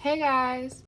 Hey guys!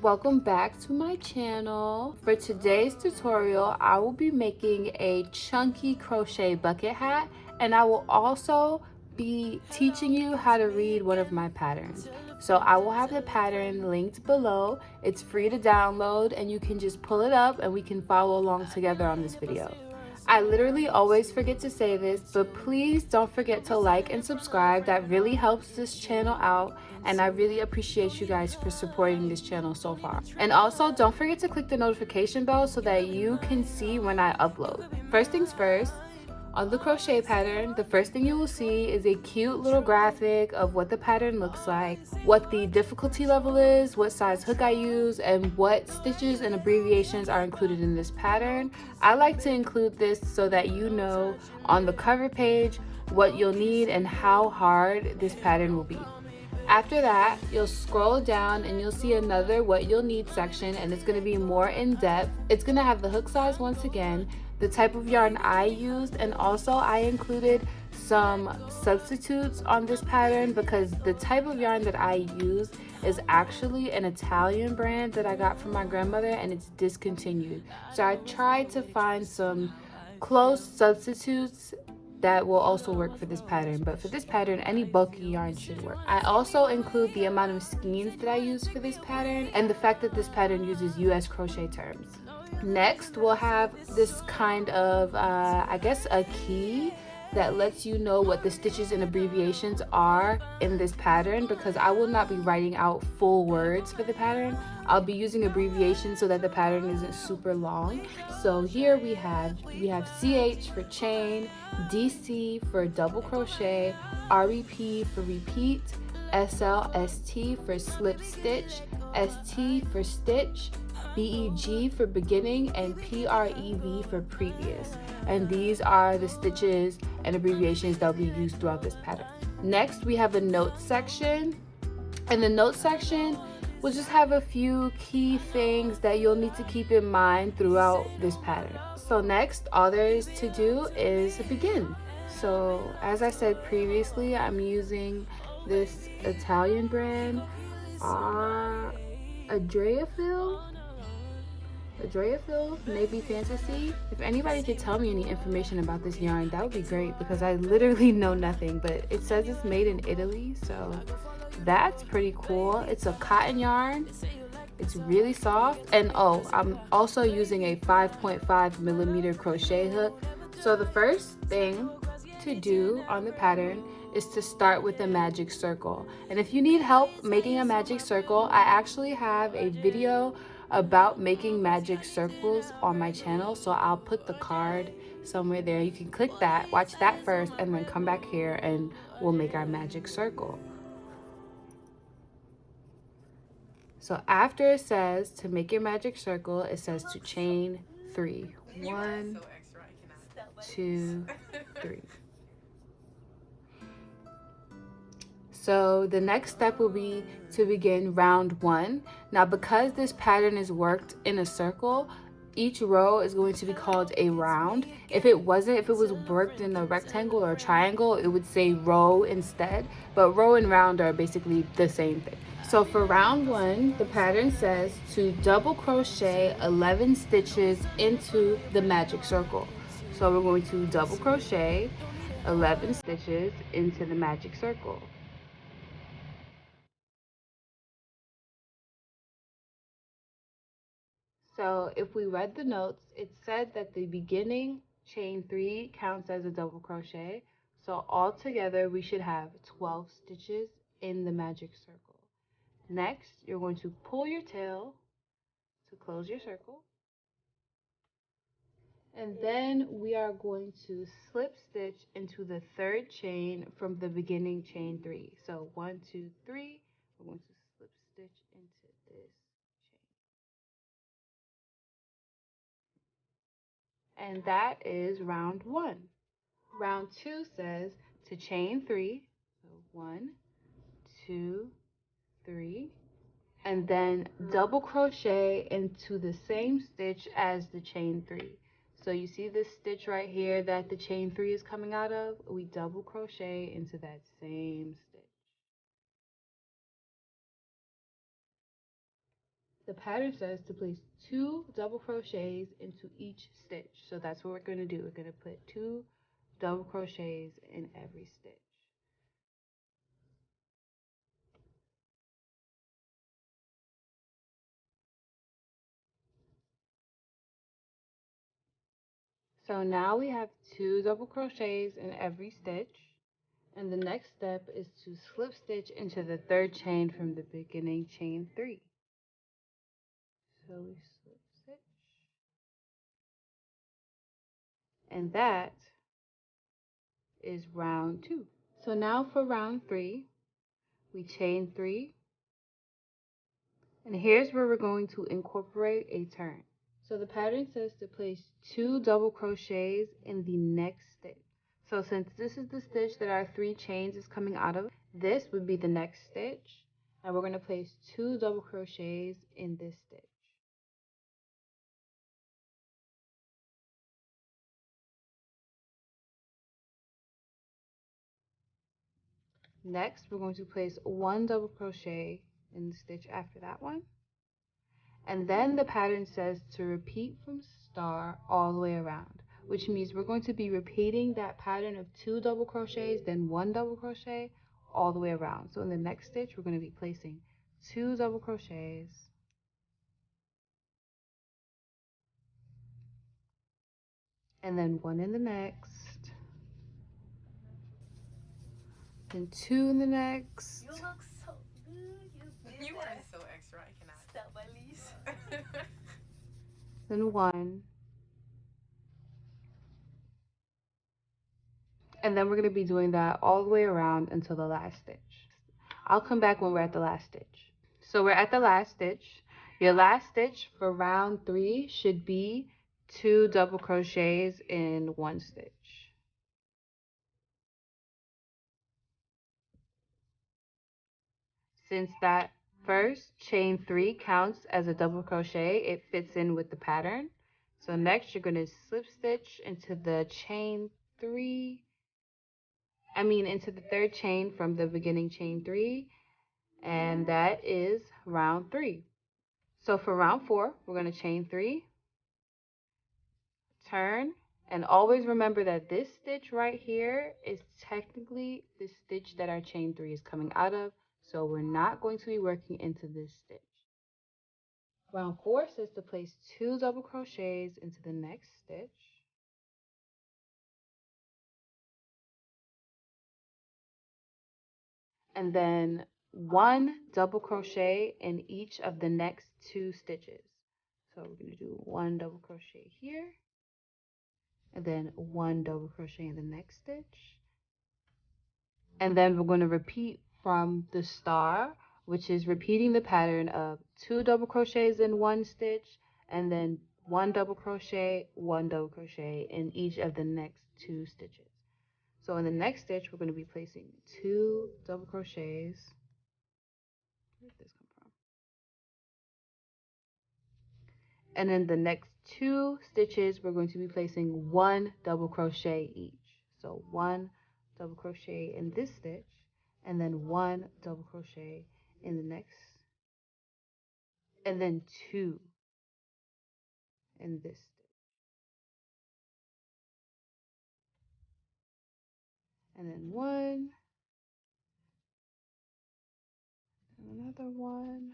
Welcome back to my channel. For today's tutorial, I will be making a chunky crochet bucket hat, and I will also be teaching you how to read one of my patterns. So I will have the pattern linked below. It's free to download and you can just pull it up and we can follow along together on this video. I literally always forget to say this, but please don't forget to like and subscribe. That really helps this channel out, and I really appreciate you guys for supporting this channel so far. And also, don't forget to click the notification bell so that you can see when I upload. First things first, on the crochet pattern, the first thing you will see is a cute little graphic of what the pattern looks like, what the difficulty level is, what size hook I use, and what stitches and abbreviations are included in this pattern. I like to include this so that you know on the cover page what you'll need and how hard this pattern will be. After that, you'll scroll down and you'll see another what you'll need section, and it's going to be more in depth. It's going to have the hook size once again, the type of yarn I used, and also I included some substitutes on this pattern because the type of yarn that I used is actually an Italian brand that I got from my grandmother and it's discontinued. So I tried to find some close substitutes that will also work for this pattern, but for this pattern any bulky yarn should work. I also include the amount of skeins that I use for this pattern and the fact that this pattern uses US crochet terms. Next we'll have this kind of I guess a key that lets you know what the stitches and abbreviations are in this pattern, because I will not be writing out full words for the pattern. I'll be using abbreviations so that the pattern isn't super long. So here we have CH for chain, DC for double crochet, REP for repeat, ST for slip stitch, ST for stitch, BEG for beginning, and PREV for previous. And these are the stitches and abbreviations that will be used throughout this pattern. Next, we have a notes section. And the notes section will just have a few key things that you'll need to keep in mind throughout this pattern. So next, all there is to do is begin. So as I said previously, I'm using this Italian brand, Adreafil Navy Fantasy. If anybody could tell me any information about this yarn, that would be great because I literally know nothing, but it says it's made in Italy, so that's pretty cool. It's a cotton yarn. It's really soft. And oh, I'm also using a 5.5 millimeter crochet hook. So the first thing to do on the pattern is to start with a magic circle. And if you need help making a magic circle, I actually have a video about making magic circles on my channel, so I'll put the card somewhere there. You can click that, watch that first, and then come back here and we'll make our magic circle. So after it says to make your magic circle, it says to chain 3. 1, 2, 3. So the next step will be to begin round 1. Now because this pattern is worked in a circle, each row is going to be called a round. If it was worked in a rectangle or a triangle, it would say row instead, but row and round are basically the same thing. So for round 1, the pattern says to double crochet 11 stitches into the magic circle. So we're going to double crochet 11 stitches into the magic circle. So if we read the notes, it said that the beginning chain 3 counts as a double crochet. So all together we should have 12 stitches in the magic circle. Next, you're going to pull your tail to close your circle. And then we are going to slip stitch into the third chain from the beginning chain 3. So 1, 2, 3, we're going to slip stitch into this chain. And that is round 1. Round 2 says to chain 3. So 1, 2, 3. And then double crochet into the same stitch as the chain 3. So you see this stitch right here that the chain 3 is coming out of? We double crochet into that same stitch. The pattern says to place 2 double crochets into each stitch. So that's what we're going to do. We're going to put 2 double crochets in every stitch. So now we have 2 double crochets in every stitch. And the next step is to slip stitch into the 3rd chain from the beginning chain 3. So we slip stitch. And that is round 2. So now for round 3, we chain 3. And here's where we're going to incorporate a turn. So the pattern says to place 2 double crochets in the next stitch. So since this is the stitch that our 3 chains is coming out of, this would be the next stitch. And we're going to place 2 double crochets in this stitch. Next, we're going to place 1 double crochet in the stitch after that one. And then the pattern says to repeat from star all the way around, which means we're going to be repeating that pattern of 2 double crochets, then 1 double crochet all the way around. So in the next stitch, we're going to be placing 2 double crochets, and then 1 in the next, then 2 in the next. You look so good. You are so extra. I cannot. Step by Lise. Then 1. And then we're going to be doing that all the way around until the last stitch. I'll come back when we're at the last stitch. So we're at the last stitch. Your last stitch for round 3 should be 2 double crochets in 1 stitch. Since that first chain 3 counts as a double crochet, it fits in with the pattern. So next you're going to slip stitch into the chain 3, into the 3rd chain from the beginning chain 3, and that is round 3. So for round 4, we're going to chain 3, turn, and always remember that this stitch right here is technically the stitch that our chain 3 is coming out of, so we're not going to be working into this stitch. Round 4 says to place 2 double crochets into the next stitch, and then 1 double crochet in each of the next 2 stitches. So we're going to do 1 double crochet here, and then 1 double crochet in the next stitch. And then we're going to repeat from the star, which is repeating the pattern of 2 double crochets in 1 stitch, and then 1 double crochet, 1 double crochet in each of the next 2 stitches. So in the next stitch, we're going to be placing 2 double crochets. Where did this come from? And in the next 2 stitches, we're going to be placing 1 double crochet each. So 1 double crochet in this stitch, and then 1 double crochet in the next, and then 2 in this stitch, and then 1, and another 1,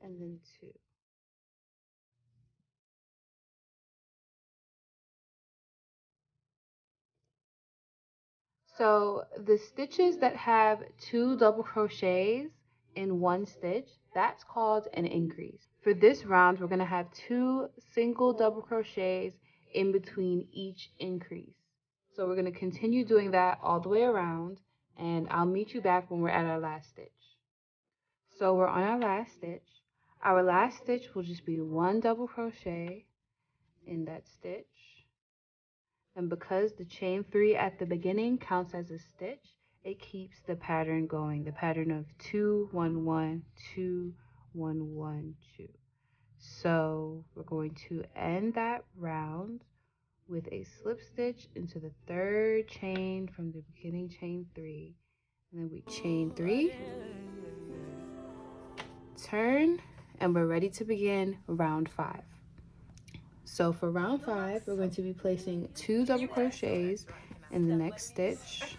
and then 2. So the stitches that have 2 double crochets in 1 stitch, that's called an increase. For this round, we're going to have 2 single double crochets in between each increase. So we're going to continue doing that all the way around, and I'll meet you back when we're at our last stitch. So we're on our last stitch. Our last stitch will just be 1 double crochet in that stitch. And because the chain 3 at the beginning counts as a stitch, it keeps the pattern going, the pattern of 2 1 1 2 1 1 2. So we're going to end that round with a slip stitch into the third chain from the beginning chain 3, and then we chain 3, turn, and we're ready to begin round 5. So for round 5, we're going to be placing 2 double crochets in the next stitch.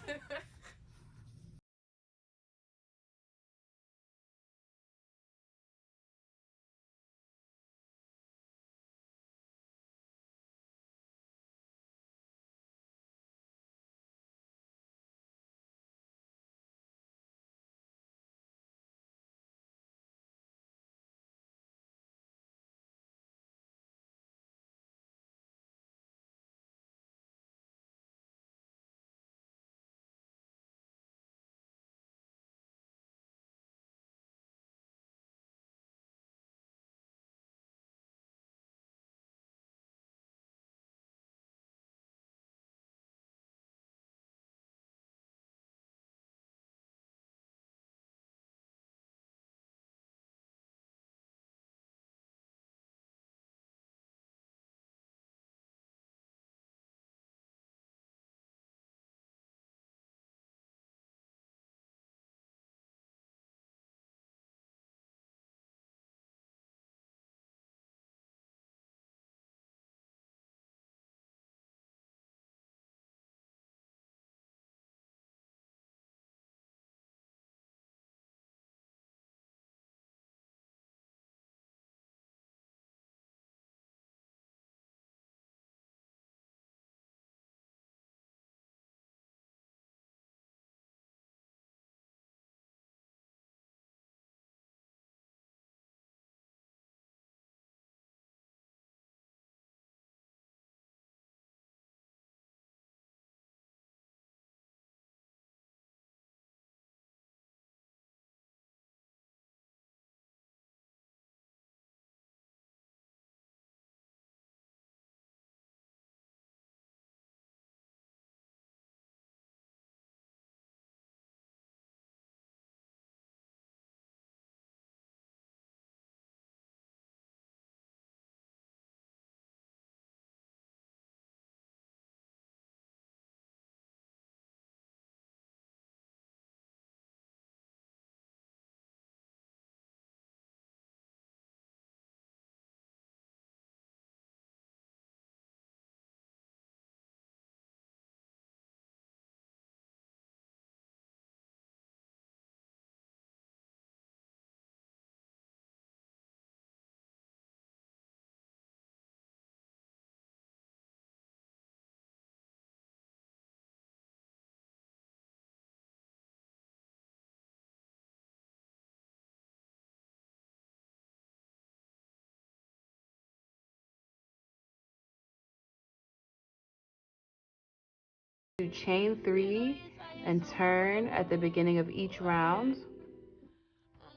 To chain 3 and turn at the beginning of each round,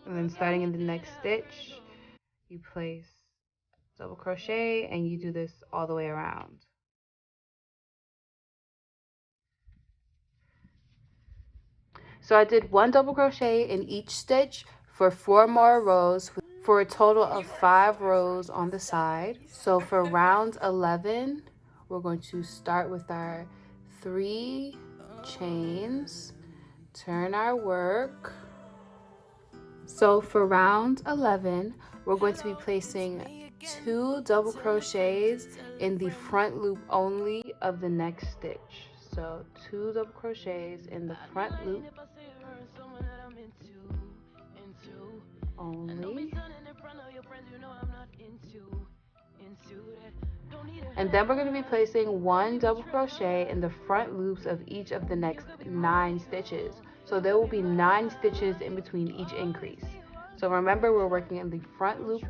and then starting in the next stitch, you place double crochet and you do this all the way around. So I did 1 double crochet in each stitch for 4 more rows for a total of 5 rows on the side. So for round 11, we're going to start with our 3 chains, turn our work. So for round 11, we're going to be placing 2 double crochets in the front loop only of the next stitch. So 2 double crochets in the front loop only. And then we're going to be placing 1 double crochet in the front loops of each of the next 9 stitches. So there will be 9 stitches in between each increase. So remember, we're working in the front loop.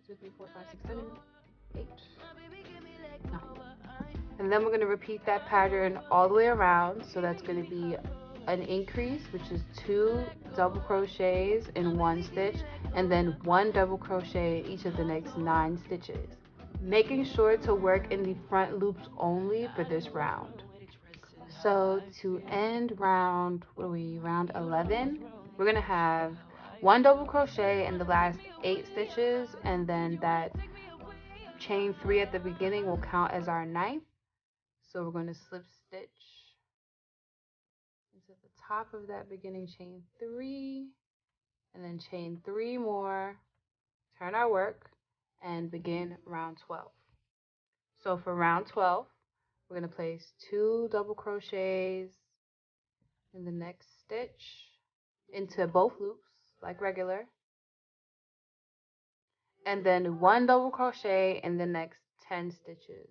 Two, three, four, five, six, 7, 8, 9. And then we're going to repeat that pattern all the way around. So that's going to be an increase, which is 2 double crochets in 1 stitch, and then 1 double crochet in each of the next 9 stitches, making sure to work in the front loops only for this round. So to end round, round 11, we're gonna have 1 double crochet in the last 8 stitches, and then that chain 3 at the beginning will count as our 9th. So we're going to slip stitch into the top of that beginning chain 3, and then chain 3 more, turn our work, and begin round 12. So for round 12, we're going to place 2 double crochets in the next stitch into both loops like regular, and then 1 double crochet in the next 10 stitches.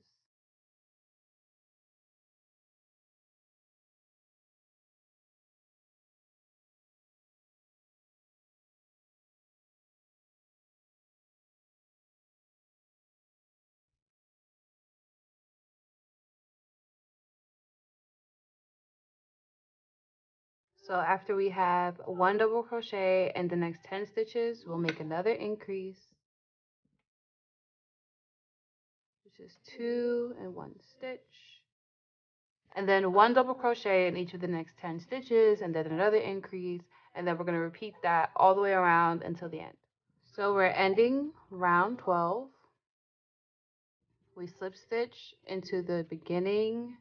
So after we have 1 double crochet in the next 10 stitches, we'll make another increase, which is 2 and 1 stitch, and then 1 double crochet in each of the next 10 stitches, and then another increase, and then we're going to repeat that all the way around until the end. So we're ending round 12. We slip stitch into the beginning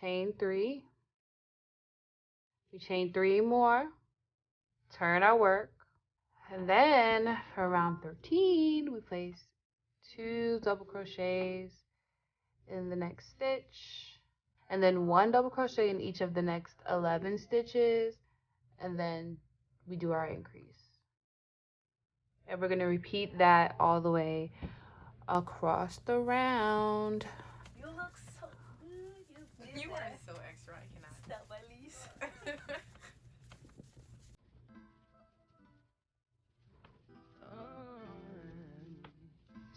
chain 3. We chain 3 more, turn our work, and then for round 13, we place 2 double crochets in the next stitch, and then 1 double crochet in each of the next 11 stitches, and then we do our increase. And we're going to repeat that all the way across the round. You look so good. You are so extra. I cannot. Stop, Elise.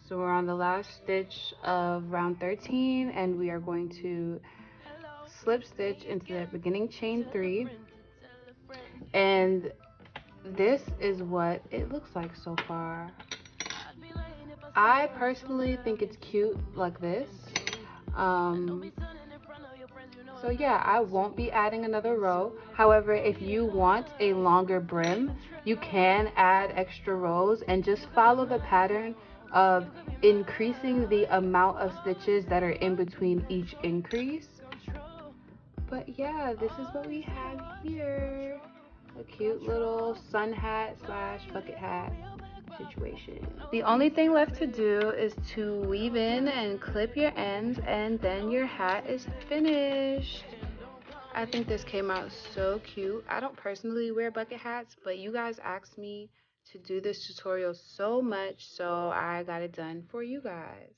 So we're on the last stitch of round 13, and we are going to slip stitch into the beginning chain 3, and this is what it looks like so far. I personally think it's cute like this. So yeah, I won't be adding another row. However, if you want a longer brim, you can add extra rows and just follow the pattern of increasing the amount of stitches that are in between each increase. But yeah, this is what we have here. A cute little sun hat slash bucket hat situation. The only thing left to do is to weave in and clip your ends, and then your hat is finished. I think this came out so cute. I don't personally wear bucket hats, but you guys asked me to do this tutorial so much, so I got it done for you guys.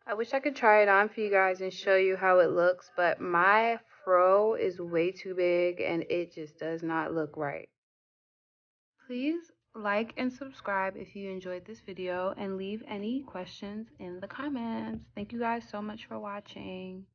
I wish I could try it on for you guys and show you how it looks, but my fro is way too big and it just does not look right. Please like and subscribe if you enjoyed this video, and leave any questions in the comments. Thank you guys so much for watching.